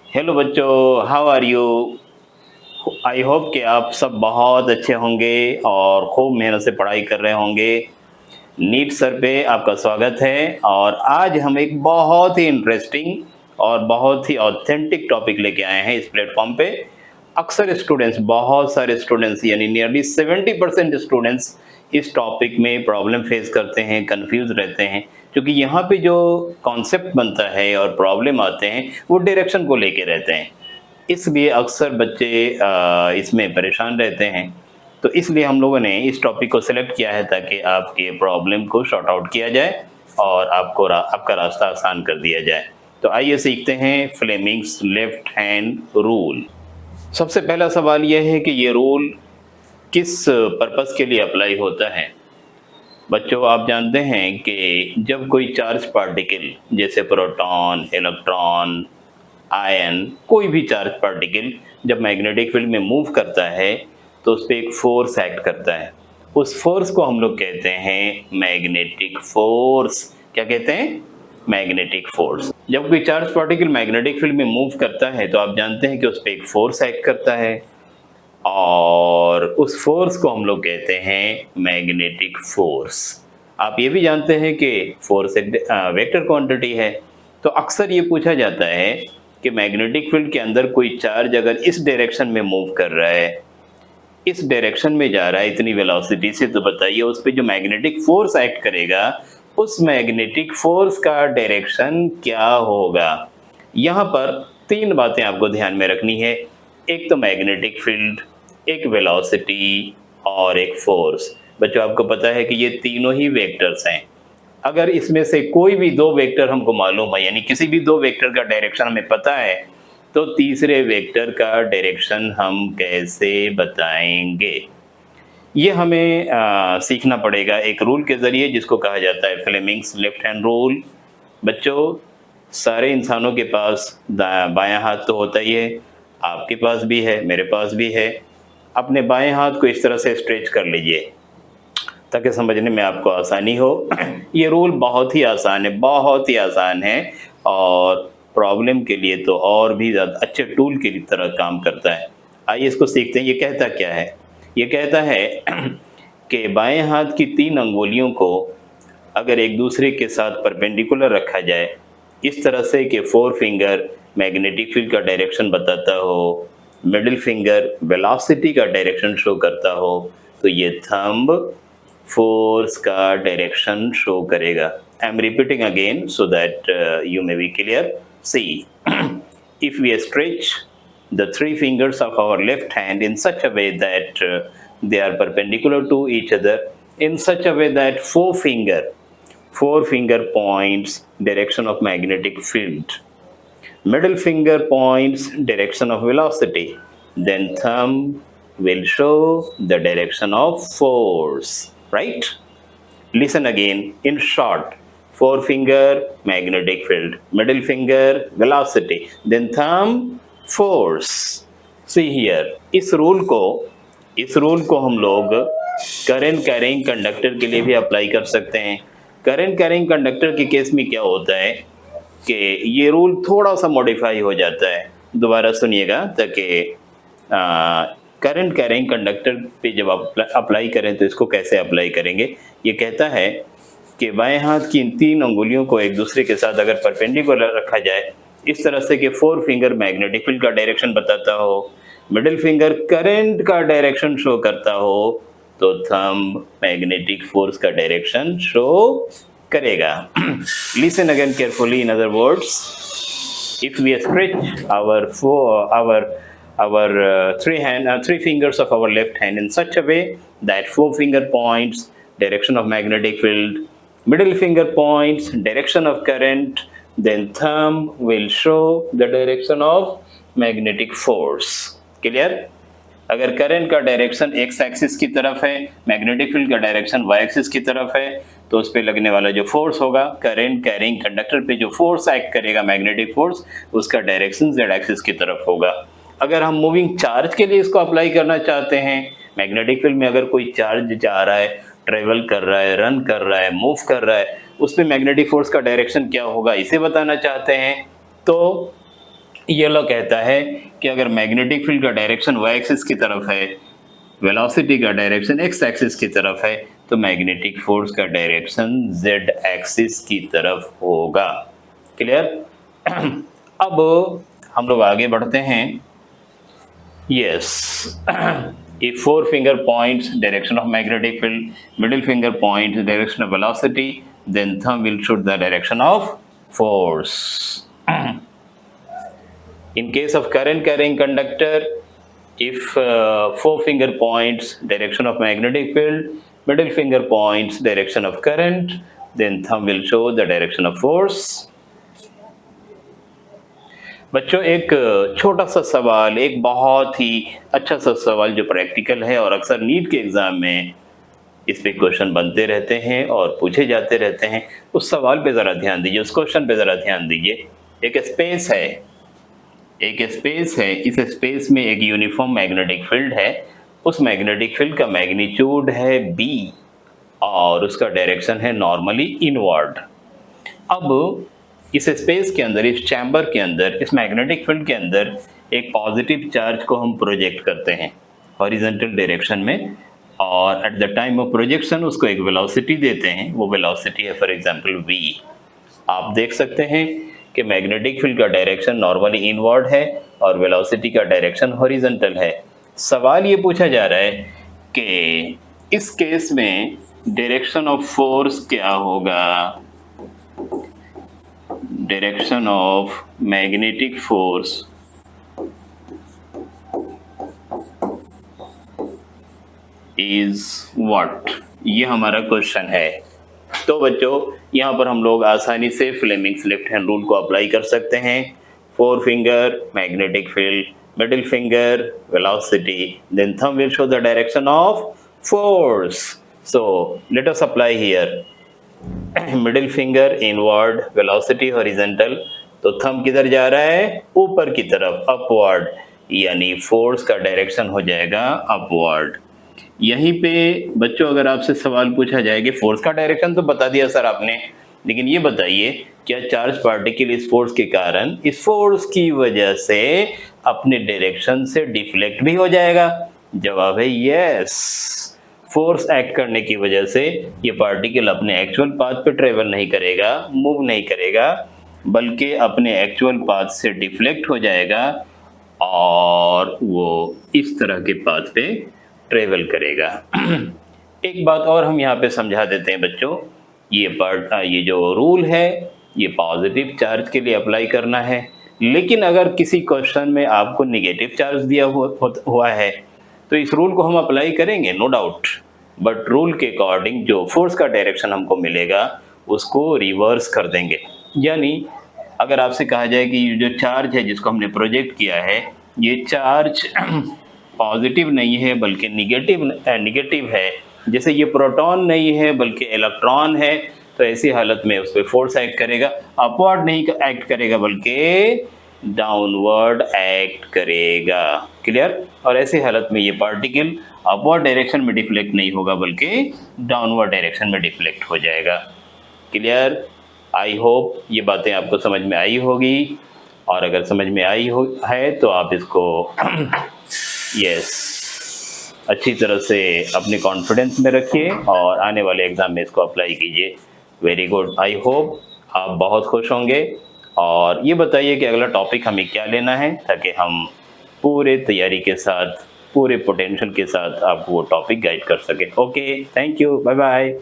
Hello बच्चों, how are you. I hope कि आप सब बहुत अच्छे होंगे और खूब मेहनत से पढ़ाई कर रहे होंगे। नीट सर पे आपका स्वागत है और आज हम एक बहुत ही इंटरेस्टिंग और बहुत ही ऑथेंटिक टॉपिक लेके आए हैं इस प्लेटफॉर्म पे। अक्सर स्टूडेंट्स, बहुत सारे स्टूडेंट्स यानी नियरली 70% स्टूडेंट्स इस टॉपिक में प्रॉब्लम फेस करते हैं, कंफ्यूज रहते हैं, क्योंकि यहाँ पे जो कॉन्सेप्ट बनता है और प्रॉब्लम आते हैं वो डायरेक्शन को लेके रहते हैं। इसलिए अक्सर बच्चे इसमें परेशान रहते हैं। तो इसलिए हम लोगों ने इस टॉपिक को सिलेक्ट किया है ताकि आपके प्रॉब्लम को सॉर्ट आउट किया जाए और आपका रास्ता आसान कर दिया जाए। तो आइए सीखते हैं फ्लेमिंग्स लेफ्ट हैंड रूल। सबसे पहला सवाल यह है कि ये रूल किस पर्पस के लिए अप्लाई होता है। बच्चों, आप जानते हैं कि जब कोई चार्ज पार्टिकल जैसे प्रोटॉन, इलेक्ट्रॉन, आयन, कोई भी चार्ज पार्टिकल जब मैग्नेटिक फील्ड में मूव करता है तो उस पर एक फोर्स एक्ट करता है। उस फोर्स को हम लोग कहते हैं मैग्नेटिक फोर्स। क्या कहते हैं? Magnetic force. जब कोई चार्ज पार्टिकल मैग्नेटिक फील्ड में मूव करता है तो आप जानते हैं कि उस पर एक फोर्स एक्ट करता है और उस फोर्स को हम लोग कहते हैं मैग्नेटिक फोर्स। आप ये भी जानते हैं कि फोर्स एक वेक्टर क्वांटिटी है। तो अक्सर ये पूछा जाता है कि मैग्नेटिक फील्ड के अंदर कोई चार्ज अगर इस डायरेक्शन में मूव कर रहा है, इस डायरेक्शन में जा रहा है इतनी वेलोसिटी से, तो बताइए उस पे जो मैग्नेटिक फोर्स एक्ट करेगा उस मैग्नेटिक फोर्स का डायरेक्शन क्या होगा। यहाँ पर तीन बातें आपको ध्यान में रखनी है। एक तो मैग्नेटिक फील्ड, एक वेलोसिटी और एक फोर्स। बच्चों, आपको पता है कि ये तीनों ही वेक्टर्स हैं। अगर इसमें से कोई भी दो वेक्टर हमको मालूम है, यानी किसी भी दो वेक्टर का डायरेक्शन हमें पता है, तो तीसरे वेक्टर का डायरेक्शन हम कैसे बताएंगे? ये हमें सीखना पड़ेगा एक रूल के ज़रिए जिसको कहा जाता है फ्लेमिंग्स लेफ्ट हैंड रूल। बच्चों, सारे इंसानों के पास बायां हाथ तो होता ही है। आपके पास भी है, मेरे पास भी है। अपने बाएं हाथ को इस तरह से स्ट्रेच कर लीजिए ताकि समझने में आपको आसानी हो। ये रूल बहुत ही आसान है, बहुत ही आसान है और प्रॉब्लम के लिए तो और भी ज़्यादा अच्छे टूल की तरह काम करता है। आइए इसको सीखते हैं। ये कहता क्या है? ये कहता है कि बाएं हाथ की तीन अंगुलियों को अगर एक दूसरे के साथ परपेंडिकुलर रखा जाए, इस तरह से कि फोर फिंगर मैग्नेटिक फील्ड का डायरेक्शन बताता हो, मिडिल फिंगर वेलोसिटी का डायरेक्शन शो करता हो, तो ये थंब फोर्स का डायरेक्शन शो करेगा। I am repeating again so that you may be clear. See, if we stretch the three fingers of our left hand in such a way that they are perpendicular to each other, in such a way that four finger points direction of magnetic field, middle finger points direction of velocity, then thumb will show the direction of force, right? Listen again. In short, forefinger magnetic field, middle finger velocity, then thumb force. See here, इस rule को हम लोग current carrying conductor के लिए भी apply कर सकते हैं। करंट कैरिंग कंडक्टर के केस में क्या होता है कि ये रूल थोड़ा सा मॉडिफाई हो जाता है। दोबारा सुनिएगा ताकि करंट कैरिंग कंडक्टर पे जब आप अप्लाई करें तो इसको कैसे अप्लाई करेंगे। ये कहता है कि बाएं हाथ की इन तीन अंगुलियों को एक दूसरे के साथ अगर परपेंडिकुलर रखा जाए इस तरह से कि फोर फिंगर मैग्नेटिक फील्ड का डायरेक्शन बताता हो, मिडिल फिंगर करंट का डायरेक्शन शो करता हो, तो थंब मैग्नेटिक फोर्स का डायरेक्शन शो करेगा। Listen again carefully. In other words, if we stretch our three fingers of our left hand in such a way that forefinger points direction of magnetic field, middle finger points direction of current, then thumb will show the direction of magnetic force. Clear? अगर current का direction x axis की तरफ है, magnetic field का direction Y axis की तरफ है, तो उस पे लगने वाला जो फोर्स होगा, करंट कैरिंग कंडक्टर पे जो फोर्स एक्ट करेगा मैग्नेटिक फोर्स, उसका डायरेक्शन जेड एक्सिस की तरफ होगा। अगर हम मूविंग चार्ज के लिए इसको अप्लाई करना चाहते हैं, मैग्नेटिक फील्ड में अगर कोई चार्ज जा रहा है, ट्रेवल कर रहा है, रन कर रहा है, मूव कर रहा है, उस पर मैग्नेटिक फोर्स का डायरेक्शन क्या होगा इसे बताना चाहते हैं, तो ये लॉ कहता है कि अगर मैग्नेटिक फील्ड का डायरेक्शन y एक्सिस की तरफ है, वेलोसिटी का डायरेक्शन x एक्सिस की तरफ है, तो मैग्नेटिक फोर्स का डायरेक्शन z एक्सिस की तरफ होगा। क्लियर? अब हम लोग आगे बढ़ते हैं। Yes, if four finger points direction of magnetic field, middle finger points direction of velocity, then thumb will show the direction of force. In case of current carrying conductor, if forefinger points direction of magnetic field, middle finger points direction of current, then thumb will show the direction of force. बच्चों, एक छोटा सा सवाल, एक बहुत ही अच्छा सा सवाल जो प्रैक्टिकल है और अक्सर नीट के एग्जाम में इस पे क्वेश्चन बनते रहते हैं और पूछे जाते रहते हैं। उस सवाल पे ज़रा ध्यान दीजिए, उस क्वेश्चन पे ज़रा ध्यान दीजिए। एक स्पेस है, इस स्पेस में एक यूनिफॉर्म मैग्नेटिक फील्ड है। उस मैग्नेटिक फील्ड का मैग्नीट्यूड है b और उसका डायरेक्शन है नॉर्मली इनवर्ड। अब इस स्पेस के अंदर, इस चैम्बर के अंदर, इस मैग्नेटिक फील्ड के अंदर एक पॉजिटिव चार्ज को हम प्रोजेक्ट करते हैं हॉरिजॉन्टल डायरेक्शन में, और at the time of projection उसको एक वेलोसिटी देते हैं। वो वेलोसिटी है फॉर एग्जांपल v। आप देख सकते हैं कि मैग्नेटिक फील्ड का डायरेक्शन नॉर्मली इनवर्ड है और वेलोसिटी का डायरेक्शन हॉरिजॉन्टल है। सवाल ये पूछा जा रहा है कि इस केस में डायरेक्शन ऑफ फोर्स क्या होगा। Direction of magnetic force is what, ये हमारा क्वेश्चन है। तो बच्चों, यहाँ पर हम लोग आसानी से फ्लेमिंग्स लेफ्ट हैंड रूल को अप्लाई कर सकते हैं। Four finger magnetic field, middle finger velocity, then thumb will show the direction of force. So let us apply here. Middle finger inward, velocity horizontal, तो थंब किधर जा रहा है? ऊपर की तरफ, अपवर्ड, यानी फोर्स का डायरेक्शन हो जाएगा अपवर्ड। यहीं पे बच्चों अगर आपसे सवाल पूछा जाए कि फोर्स का डायरेक्शन तो बता दिया सर आपने, लेकिन ये बताइए क्या चार्ज पार्टिकल इस फोर्स के कारण, इस फोर्स की वजह से अपने डायरेक्शन से डिफ्लेक्ट भी हो जाएगा? जवाब है यस। फोर्स एक्ट करने की वजह से ये पार्टिकल अपने एक्चुअल पाथ पे ट्रेवल नहीं करेगा, मूव नहीं करेगा, बल्कि अपने एक्चुअल पाथ से डिफ्लेक्ट हो जाएगा और वो इस तरह के पाथ पे ट्रेवल करेगा। एक बात और हम यहाँ पे समझा देते हैं बच्चों, ये जो रूल है ये पॉजिटिव चार्ज के लिए अप्लाई करना है, लेकिन अगर किसी क्वेश्चन में आपको निगेटिव चार्ज दिया हुआ है तो इस रूल को हम अप्लाई करेंगे, नो डाउट, बट रूल के अकॉर्डिंग जो फोर्स का डायरेक्शन हमको मिलेगा उसको रिवर्स कर देंगे। यानी अगर आपसे कहा जाए कि ये जो चार्ज है जिसको हमने प्रोजेक्ट किया है, ये चार्ज पॉजिटिव नहीं है बल्कि निगेटिव है, जैसे ये प्रोटॉन नहीं है बल्कि इलेक्ट्रॉन है, तो ऐसी हालत में उस पर फोर्स एक्ट करेगा, अपवर्ड नहीं एक्ट करेगा बल्कि डाउनवर्ड एक्ट करेगा। क्लियर? और ऐसी हालत में ये पार्टिकल अपवर्ड डायरेक्शन में डिफ्लेक्ट नहीं होगा बल्कि डाउनवर्ड डायरेक्शन में डिफ्लेक्ट हो जाएगा। क्लियर? आई होप ये बातें आपको समझ में आई होगी, और अगर समझ में आई है तो आप इसको यस अच्छी तरह से अपने कॉन्फिडेंस में रखिए और आने वाले एग्ज़ाम में इसको अप्लाई कीजिए। वेरी गुड, आई होप आप बहुत खुश होंगे। और ये बताइए कि अगला टॉपिक हमें क्या लेना है, ताकि हम पूरे तैयारी के साथ, पूरे पोटेंशियल के साथ आपको वो टॉपिक गाइड कर सकें। Okay, thank you, bye bye.